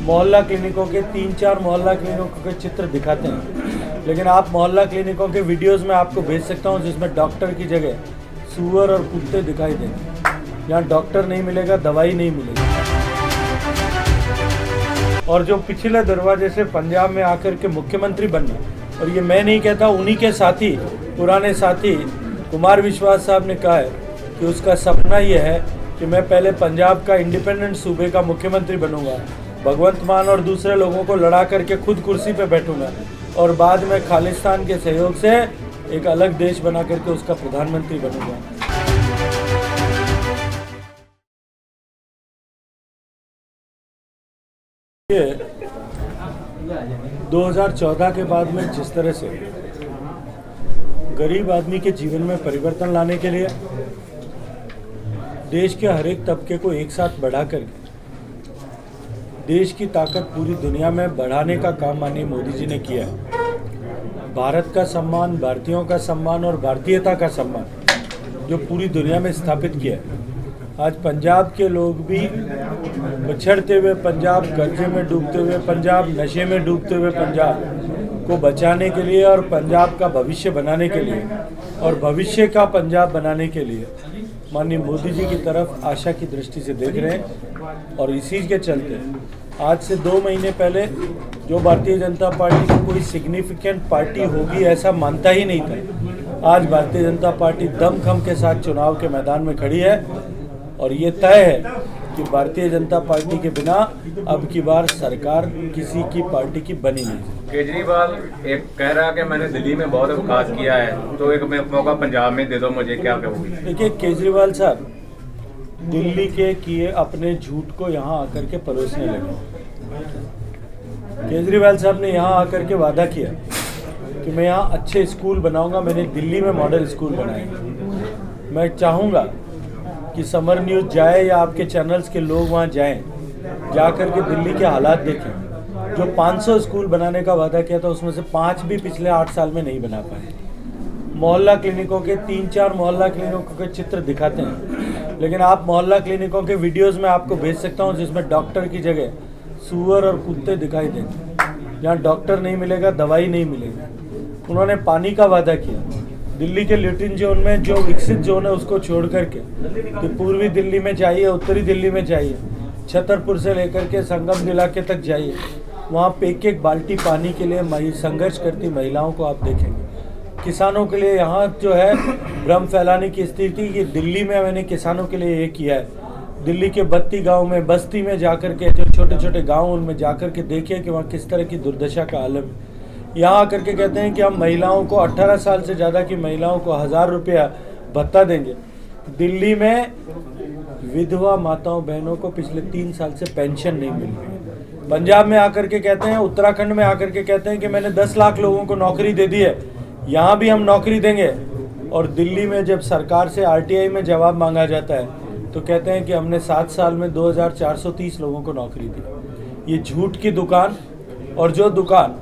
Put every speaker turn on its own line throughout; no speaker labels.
मोहल्ला क्लिनिकों के 3-4 मोहल्ला क्लिनिकों के चित्र दिखाते हैं, लेकिन आप मोहल्ला क्लिनिकों के वीडियोस में आपको भेज सकता हूं जिसमें डॉक्टर की जगह सूअर और कुत्ते दिखाई देंगे। यहाँ डॉक्टर नहीं मिलेगा, दवाई नहीं मिलेगी। और जो पिछले दरवाजे से पंजाब में आकर के मुख्यमंत्री बनना, और ये मैं नहीं कहता, उन्हीं के साथी, पुराने साथी कुमार विश्वास साहब ने कहा है कि उसका सपना ये है कि मैं पहले पंजाब का इंडिपेंडेंट सूबे का मुख्यमंत्री बनूंगा, भगवंत मान और दूसरे लोगों को लड़ा करके खुद कुर्सी पे बैठूंगा और बाद में खालिस्तान के सहयोग से एक अलग देश बना करके उसका प्रधानमंत्री बनूंगा। ये 2014 के बाद में जिस तरह से गरीब आदमी के जीवन में परिवर्तन लाने के लिए देश के हर एक तबके को एक साथ बढ़ा करके देश की ताकत पूरी दुनिया में बढ़ाने का काम माननीय मोदी जी ने किया है। भारत का सम्मान, भारतीयों का सम्मान और भारतीयता का सम्मान जो पूरी दुनिया में स्थापित किया है। आज पंजाब के लोग भी बिछड़ते हुए पंजाब, कर्जे में डूबते हुए पंजाब, नशे में डूबते हुए पंजाब को बचाने के लिए और पंजाब का भविष्य बनाने के लिए और भविष्य का पंजाब बनाने के लिए माननीय मोदी जी की तरफ आशा की दृष्टि से देख रहे हैं। और इसी के चलते आज से 2 महीने पहले जो भारतीय जनता पार्टी की कोई सिग्निफिकेंट पार्टी होगी ऐसा मानता ही नहीं था, आज भारतीय जनता पार्टी दमखम के साथ चुनाव के मैदान में खड़ी है। और ये तय है कि भारतीय जनता पार्टी के बिना अब की बार सरकार किसी की पार्टी की बनी नहीं।
केजरीवाल एक कह रहा है कि मैंने दिल्ली में बहुत विकास किया है, तो एक मौका पंजाब में दे दो मुझे, क्या कहोगे?
देखिए, केजरीवाल साहब दिल्ली के किए अपने झूठ को यहाँ आकर के परोसने लगे। केजरीवाल साहब ने यहाँ आकर के वादा किया कि मैं यहाँ अच्छे स्कूल बनाऊंगा। मैंने दिल्ली में मॉडल स्कूल बनाए। मैं चाहूँगा कि समर न्यूज़ जाए या आपके चैनल्स के लोग वहाँ जाएं, जा कर के दिल्ली के हालात देखें। जो 500 स्कूल बनाने का वादा किया था उसमें से 5 भी पिछले 8 साल में नहीं बना पाए। मोहल्ला क्लिनिकों के 3-4 मोहल्ला क्लिनिकों के चित्र दिखाते हैं, लेकिन आप मोहल्ला क्लिनिकों के वीडियोस में आपको भेज सकता हूं जिसमें डॉक्टर की जगह सूअर और कुत्ते दिखाई देंगे। जहाँ डॉक्टर नहीं मिलेगा, दवाई नहीं मिलेगी। उन्होंने पानी का वादा किया। दिल्ली के ल्यूटिन जोन में जो विकसित जोन है उसको छोड़ करके तो पूर्वी दिल्ली में जाइए, उत्तरी दिल्ली में जाइए, छतरपुर से लेकर के संगम इलाके तक जाइए, वहाँ पे एक बाल्टी पानी के लिए संघर्ष करती महिलाओं को आप देखेंगे। किसानों के लिए यहाँ जो है भ्रम फैलाने की स्थिति कि दिल्ली में मैंने किसानों के लिए ये किया है। दिल्ली के 32 गाँव में, बस्ती में जाकर के, जो छोटे छोटे गाँव उनमें जाकर के देखिए कि वहाँ किस तरह की दुर्दशा का आलम है। यहाँ आकर के कहते हैं कि हम महिलाओं को 18 साल से ज़्यादा की महिलाओं को 1000 रुपया भत्ता देंगे। दिल्ली में विधवा माताओं बहनों को पिछले 3 साल से पेंशन नहीं मिल रही है। पंजाब में आकर के कहते हैं, उत्तराखंड में आकर के कहते हैं कि मैंने 10 लाख लोगों को नौकरी दे दी है, यहाँ भी हम नौकरी देंगे। और दिल्ली में जब सरकार से RTI में जवाब मांगा जाता है तो कहते हैं कि हमने 7 साल में 2430 लोगों को नौकरी दी। ये झूठ की दुकान। और जो दुकान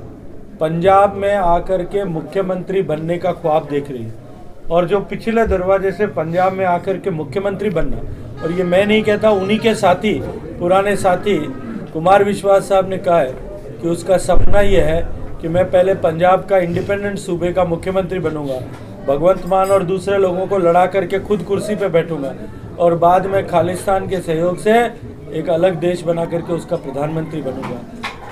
पंजाब में आकर के मुख्यमंत्री बनने का ख्वाब देख रही है और जो पिछले दरवाजे से पंजाब में आकर के मुख्यमंत्री बनना, और ये मैं नहीं कहता, उन्हीं के साथी, पुराने साथी कुमार विश्वास साहब ने कहा है कि उसका सपना ये है कि मैं पहले पंजाब का इंडिपेंडेंट सूबे का मुख्यमंत्री बनूंगा, भगवंत मान और दूसरे लोगों को लड़ा करके खुद कुर्सी पे बैठूंगा और बाद में खालिस्तान के सहयोग से एक अलग देश बना करके उसका प्रधानमंत्री बनूंगा।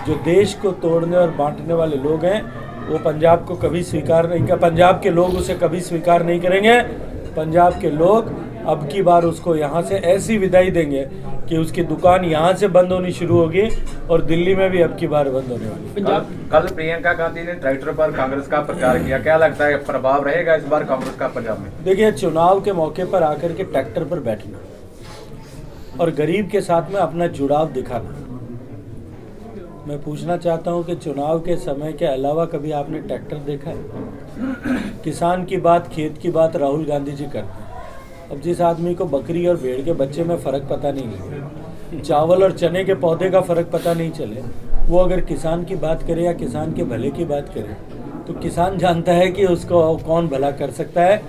जो देश को तोड़ने और बांटने वाले लोग हैं वो पंजाब को कभी स्वीकार नहीं कर, पंजाब के लोग उसे कभी स्वीकार नहीं करेंगे। पंजाब के लोग अब की बार उसको यहाँ से ऐसी विदाई देंगे कि उसकी दुकान यहाँ से बंद होनी शुरू होगी और दिल्ली में भी अब की बार बंद होने वाली।
कल प्रियंका गांधी ने ट्रैक्टर पर कांग्रेस का प्रचार किया, क्या लगता है प्रभाव रहेगा इस बार कांग्रेस का पंजाब में?
देखिए, चुनाव के मौके पर आकर के ट्रैक्टर पर बैठना और गरीब के साथ में अपना जुड़ाव दिखाना, मैं पूछना चाहता हूं कि चुनाव के समय के अलावा कभी आपने ट्रैक्टर देखा है? किसान की बात, खेत की बात राहुल गांधी जी करते हैं। अब जिस आदमी को बकरी और भेड़ के बच्चे में फ़र्क पता नहीं है, चावल और चने के पौधे का फ़र्क पता नहीं चले, वो अगर किसान की बात करे या किसान के भले की बात करे तो किसान जानता है कि उसको कौन भला कर सकता है।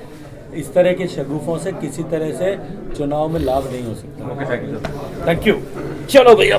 इस तरह के शगुफों से किसी तरह से चुनाव में लाभ नहीं हो सकता।
Okay, thank you.
Thank you. चलो भैया।